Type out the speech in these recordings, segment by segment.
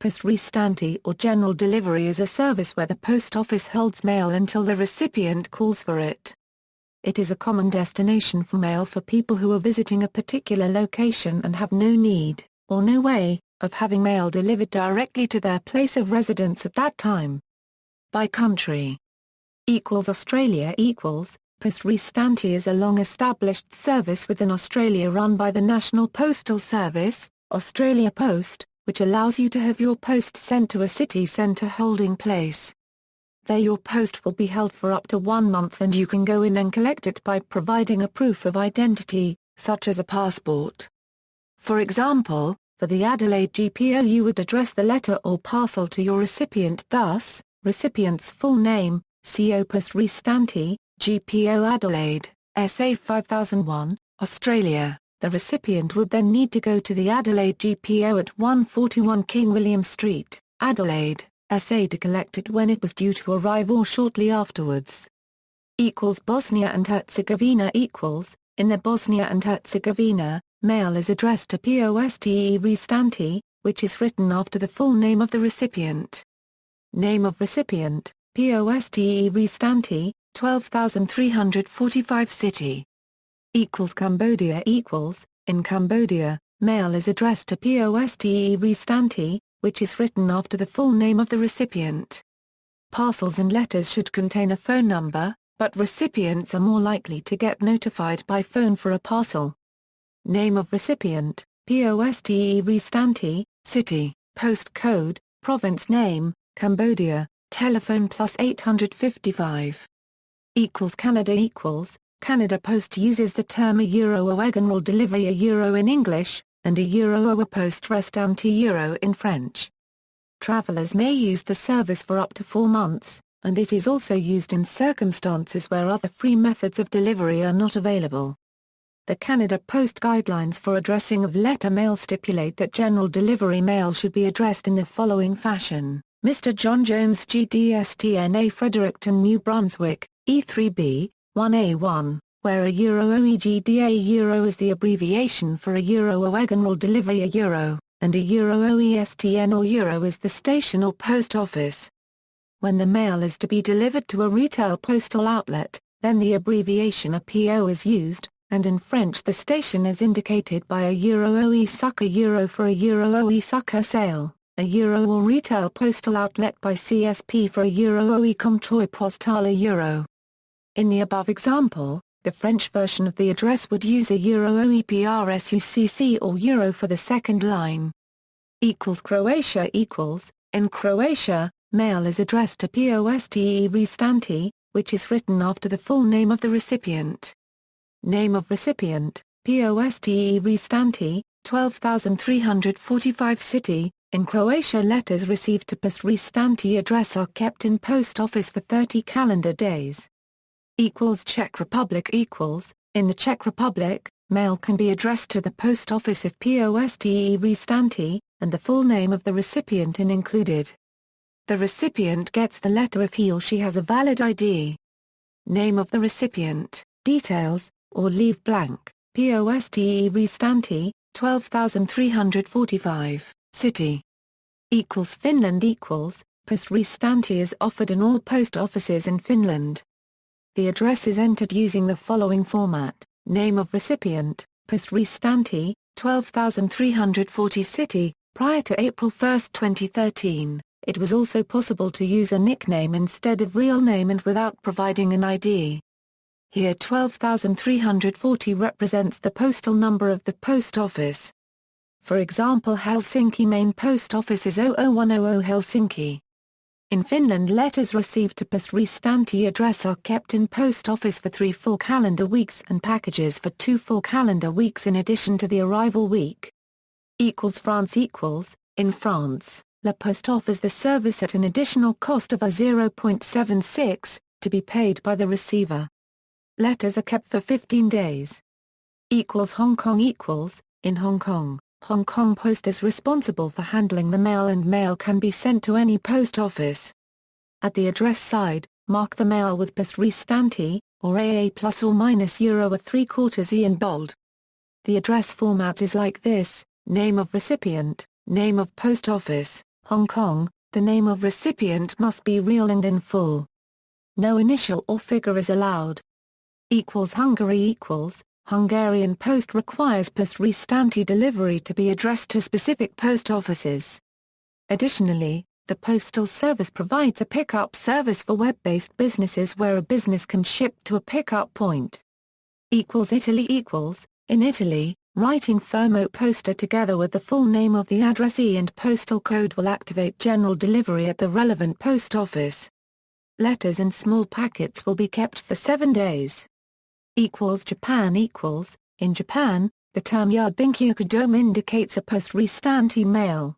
Poste Restante or general delivery is a service where the post office holds mail until the recipient calls for it. It is a common destination for mail for people who are visiting a particular location and have no need, or no way, of having mail delivered directly to their place of residence at that time. By country. Australia Poste Restante is a long-established service within Australia run by the National Postal Service, Australia Post, which allows you to have your post sent to a city centre holding place. There your post will be held for up to 1 month and you can go in and collect it by providing a proof of identity, such as a passport. For example, for the Adelaide GPO you would address the letter or parcel to your recipient thus, recipient's full name, CO Poste Restante, GPO Adelaide, SA 5001, Australia. The recipient would then need to go to the Adelaide GPO at 141 King William Street, Adelaide, SA to collect it when it was due to arrive or shortly afterwards. Bosnia and Herzegovina in the Bosnia and Herzegovina, mail is addressed to Poste Restante, which is written after the full name of the recipient. Name of recipient, Poste Restante, 12,345 City. Cambodia in Cambodia, mail is addressed to Poste Restante, which is written after the full name of the recipient. Parcels and letters should contain a phone number, but recipients are more likely to get notified by phone for a parcel. Name of recipient, Poste Restante, City, Postcode, Province Name, Cambodia, Telephone +855. Canada Canada Post uses the term a general delivery in English, and a Poste Restante in French. Travelers may use the service for up to 4 months, and it is also used in circumstances where other free methods of delivery are not available. The Canada Post guidelines for addressing of letter mail stipulate that general delivery mail should be addressed in the following fashion: Mr. John Jones GDSTNA Fredericton, New Brunswick, E3B, 1A1, where a OEGDA is the abbreviation for a general delivery and a OESTN or is the station or post office. When the mail is to be delivered to a retail postal outlet, then the abbreviation APO is used, and in French the station is indicated by a OE sucker for a OE sucker sale, a or retail postal outlet by CSP for a OE comptoir postal In the above example, the French version of the address would use a OEPRSUCC or for the second line. Croatia in Croatia, mail is addressed to Poste Restante, which is written after the full name of the recipient. Name of recipient, Poste Restante, 12,345 City. In Croatia, letters received to Poste Restante address are kept in post office for 30 calendar days. Czech Republic in the Czech Republic, mail can be addressed to the post office if Poste Restante, and the full name of the recipient included. The recipient gets the letter if he or she has a valid ID. Name of the recipient, details, or leave blank, Poste Restante, 12,345, City. Finland Poste Restante is offered in all post offices in Finland. The address is entered using the following format: name of recipient, Poste Restante, 12,340 City. Prior to April 1, 2013, it was also possible to use a nickname instead of real name and without providing an ID. Here 12,340 represents the postal number of the post office. For example, Helsinki main post office is 00100 Helsinki. In Finland, letters received to Poste Restante address are kept in post office for 3 full calendar weeks and packages for 2 full calendar weeks in addition to the arrival week. France in France, La Poste offers the service at an additional cost of a 0.76, to be paid by the receiver. Letters are kept for 15 days. Hong Kong in Hong Kong. Hong Kong Post is responsible for handling the mail and mail can be sent to any post office. At the address side, mark the mail with Poste Restante, or AA plus or minus a 3/4 E in bold. The address format is like this: name of recipient, name of post office, Hong Kong, the name of recipient must be real and in full. No initial or figure is allowed. Hungary Hungarian Post requires Poste Restante delivery to be addressed to specific post offices. Additionally, the Postal Service provides a pickup service for web-based businesses where a business can ship to a pickup point. Italy in Italy, writing Fermo Posta together with the full name of the addressee and postal code will activate general delivery at the relevant post office. Letters in small packets will be kept for 7 days. Japan in Japan, the term Yabinkyu indicates a Poste Restante mail.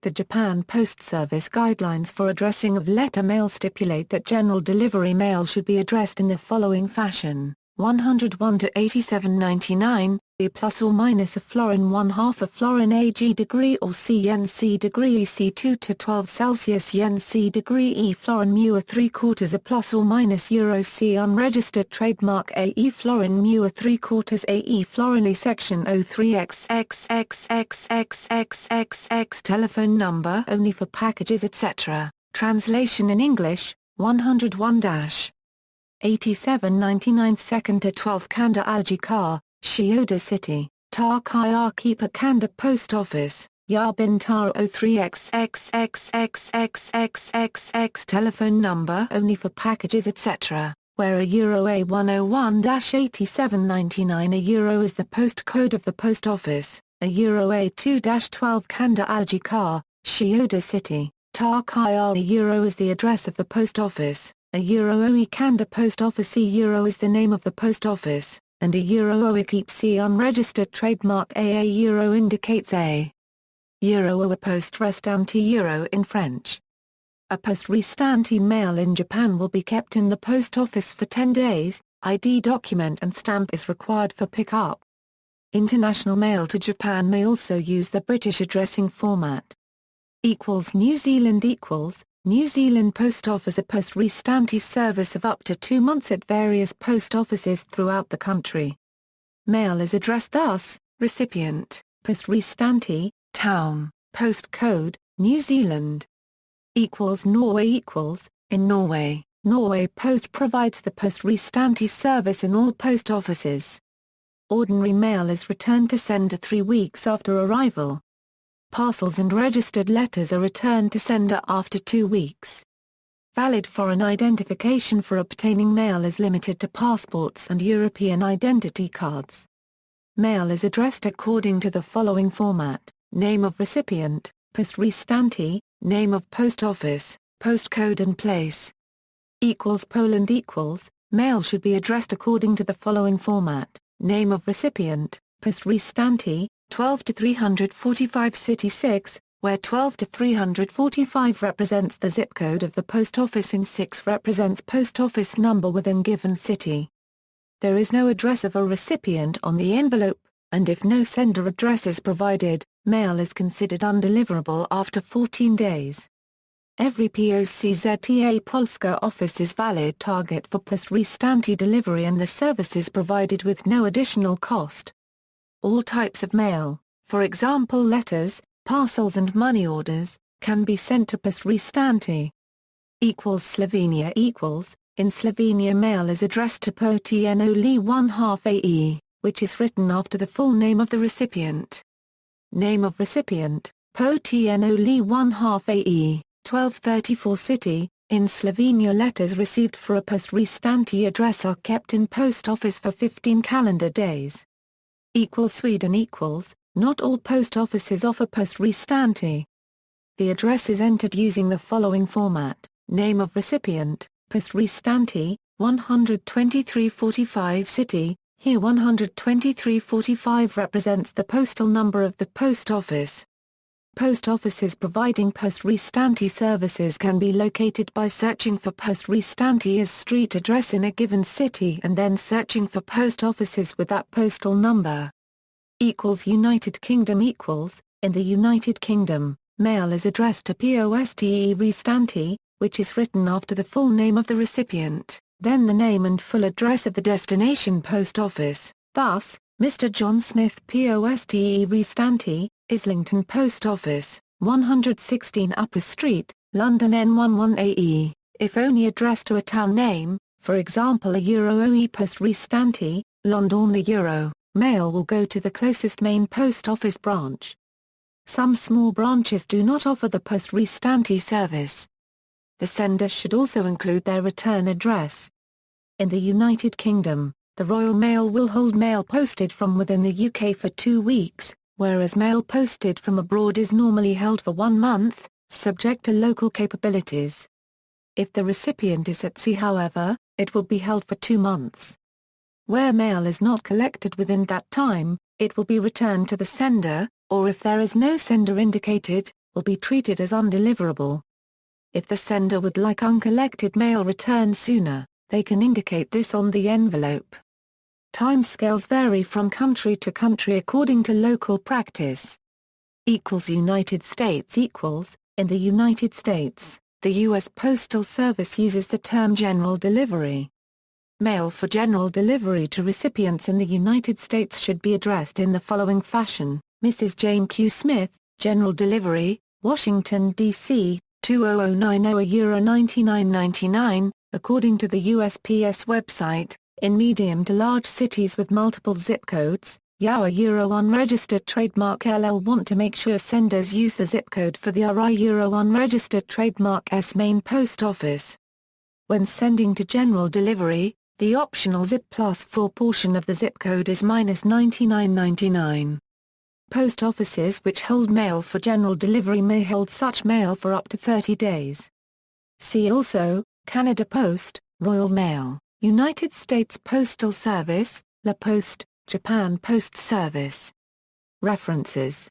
The Japan Post Service guidelines for addressing of letter mail stipulate that general delivery mail should be addressed in the following fashion: 101 to 8799, B plus or minus a florin 1/2 a florin AG degree or C N C degree C 2 to 12 Celsius Yen C degree E florin mu a 3/4 a plus or minus Euro C unregistered trademark AE florin mu a 3/4 AE florin E section 03XXXXXXXX telephone number only for packages etc. Translation in English, 101- 8799 2nd to 12th Kanda Aljikar, Shioda City, Takayar Keeper Kanda Post Office, Yarbin Tara 03XXXXXXXX telephone number only for packages etc., where a Euro A101-8799 a Euro is the postcode of the post office, a Euro A2-12 Kanda Aljikar, Shioda City, Takayar a Euro is the address of the post office. A Euro OE Kanda Post Office E Euro is the name of the post office, and a Euro OE Keep C unregistered trademark AA Euro indicates a Euro or a Poste Restante Euro in French. A Poste Restante mail in Japan will be kept in the post office for 10 days, ID document and stamp is required for pickup. International mail to Japan may also use the British addressing format. New Zealand Post offers a Poste Restante service of up to 2 months at various post offices throughout the country. Mail is addressed thus: recipient, Poste Restante, town, postcode, New Zealand. Norway in Norway, Norway Post provides the Poste Restante service in all post offices. Ordinary mail is returned to sender 3 weeks after arrival. Parcels and registered letters are returned to sender after 2 weeks. Valid foreign identification for obtaining mail is limited to passports and European identity cards. Mail is addressed according to the following format: name of recipient, Poste Restante, name of post office, postcode and place. Poland mail should be addressed according to the following format: name of recipient, Poste Restante, 12 to 345 City 6, where 12 to 345 represents the zip code of the post office and 6 represents post office number within given city. There is no address of a recipient on the envelope, and if no sender address is provided, mail is considered undeliverable after 14 days. Every POCZTA Polska office is valid target for Poste Restante delivery and the service is provided with no additional cost. All types of mail, for example letters, parcels and money orders, can be sent to Poste Restante. Slovenia in Slovenia mail is addressed to POTNOLI 1/2 AE, which is written after the full name of the recipient. Name of recipient, POTNOLI 1/2 AE, 1234 City, in Slovenia letters received for a Poste Restante address are kept in post office for 15 calendar days. Sweden not all post offices offer Poste Restante. The address is entered using the following format: name of recipient, Poste Restante, 12345 City, here 12345 represents the postal number of the post office. Post offices providing Poste Restante services can be located by searching for Poste Restante as street address in a given city and then searching for post offices with that postal number. United Kingdom in the United Kingdom, mail is addressed to Poste Restante, which is written after the full name of the recipient, then the name and full address of the destination post office, thus, Mr. John Smith Poste Restante, Islington Post Office, 116 Upper Street, London N11AE, if only addressed to a town name, for example a OE Poste Restante, London Euro, mail will go to the closest main post office branch. Some small branches do not offer the Poste Restante service. The sender should also include their return address. In the United Kingdom, the Royal Mail will hold mail posted from within the UK for 2 weeks, whereas mail posted from abroad is normally held for 1 month, subject to local capabilities. If the recipient is at sea however, it will be held for 2 months. Where mail is not collected within that time, it will be returned to the sender, or if there is no sender indicated, will be treated as undeliverable. If the sender would like uncollected mail returned sooner, they can indicate this on the envelope. Timescales vary from country to country according to local practice. United States In the United States, the U.S. Postal Service uses the term general delivery. Mail for general delivery to recipients in the United States should be addressed in the following fashion: Mrs. Jane Q. Smith, General Delivery, Washington, D.C., 20090 Euro 99.99, according to the USPS website. In medium to large cities with multiple zip codes, Euro Unregistered Trademark LL want to make sure senders use the zip code for the Euro Unregistered Trademark S main post office. When sending to general delivery, the optional ZIP +4 portion of the zip code is -99.99. Post offices which hold mail for general delivery may hold such mail for up to 30 days. See also, Canada Post, Royal Mail, United States Postal Service, La Poste, Japan Post Service. References